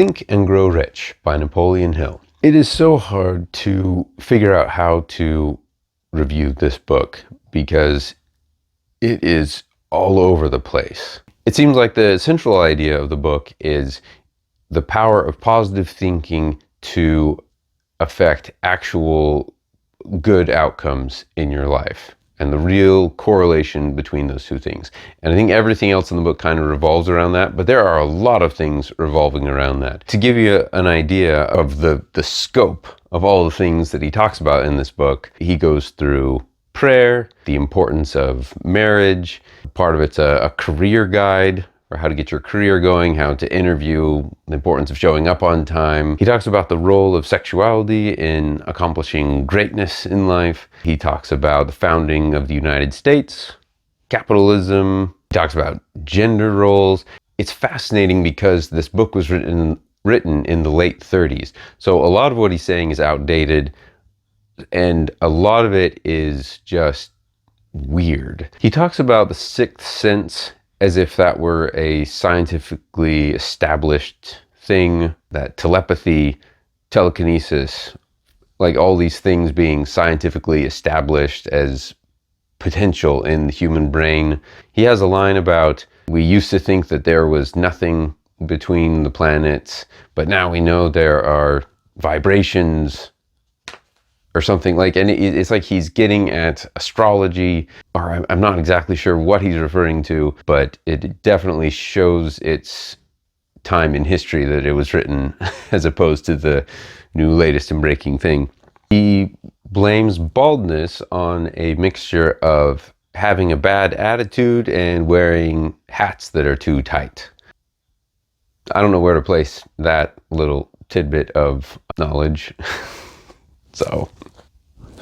Think and Grow Rich by Napoleon Hill. It is so hard to figure out how to review this book because it is all over the place. It seems like the central idea of the book is the power of positive thinking to affect actual good outcomes in your life, and the real correlation between those two things. And I think everything else in the book kind of revolves around that, but there are a lot of things revolving around that. To give you an idea of the scope of all the things that he talks about in this book, he goes through prayer, the importance of marriage, part of it's a career guide for how to get your career going, how to interview, the importance of showing up on time. He talks about the role of sexuality in accomplishing greatness in life. He talks about the founding of the United States, capitalism. He talks about gender roles. It's fascinating because this book was written in the late 30s. So a lot of what he's saying is outdated, and a lot of it is just weird. He talks about the sixth sense as if that were a scientifically established thing, that telepathy, telekinesis, like all these things being scientifically established as potential in the human brain. He has a line about, we used to think that there was nothing between the planets, but now we know there are vibrations or something like, and it's like he's getting at astrology, or I'm not exactly sure what he's referring to, but it definitely shows its time in history that it was written as opposed to the new latest and breaking thing. He blames baldness on a mixture of having a bad attitude and wearing hats that are too tight. I don't know where to place that little tidbit of knowledge.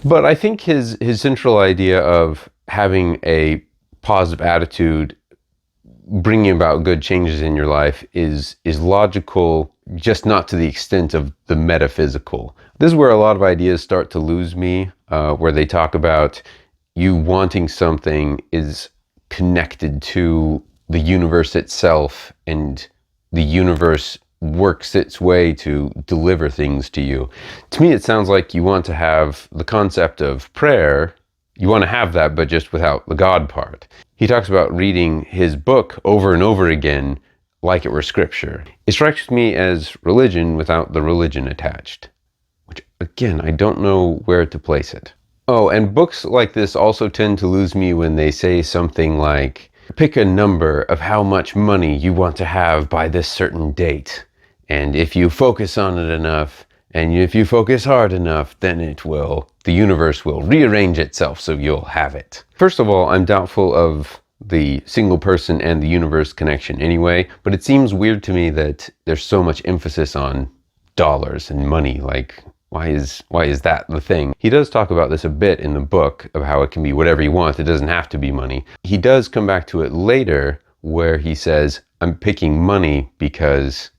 But I think his central idea of having a positive attitude, bringing about good changes in your life is logical, just not to the extent of the metaphysical. This is where a lot of ideas start to lose me, where they talk about you wanting something is connected to the universe itself, and the universe works its way to deliver things to you. To me, it sounds like you want to have the concept of prayer. You want to have that, but just without the God part. He talks about reading his book over and over again like it were scripture. It strikes me as religion without the religion attached, which again, I don't know where to place it. Oh, and books like this also tend to lose me when they say something like, pick a number of how much money you want to have by this certain date. And if you focus on it enough, and if you focus hard enough, then the universe will rearrange itself so you'll have it. First of all, I'm doubtful of the single person and the universe connection anyway, but it seems weird to me that there's so much emphasis on dollars and money. Like, why is that the thing? He does talk about this a bit in the book, of how it can be whatever you want. It doesn't have to be money. He does come back to it later where he says, I'm picking money because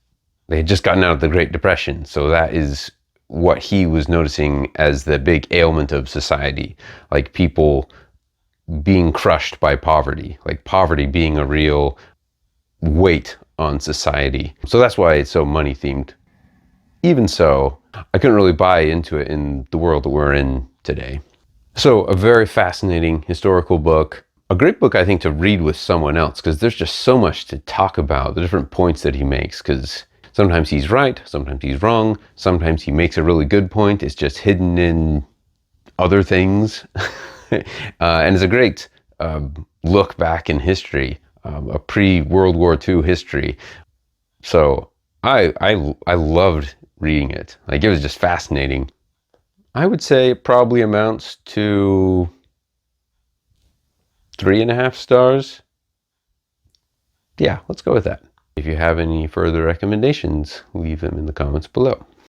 they had just gotten out of the Great Depression. So that is what he was noticing as the big ailment of society. Like people being crushed by poverty, like poverty being a real weight on society. So that's why it's so money themed. Even so, I couldn't really buy into it in the world that we're in today. So a very fascinating historical book. A great book, I think, to read with someone else, because there's just so much to talk about, the different points that he makes, because sometimes he's right, sometimes he's wrong, sometimes he makes a really good point, it's just hidden in other things. And it's a great look back in history, a pre-World War II history. So I loved reading it. Like, it was just fascinating. I would say it probably amounts to 3.5 stars. Yeah, let's go with that. If you have any further recommendations, leave them in the comments below.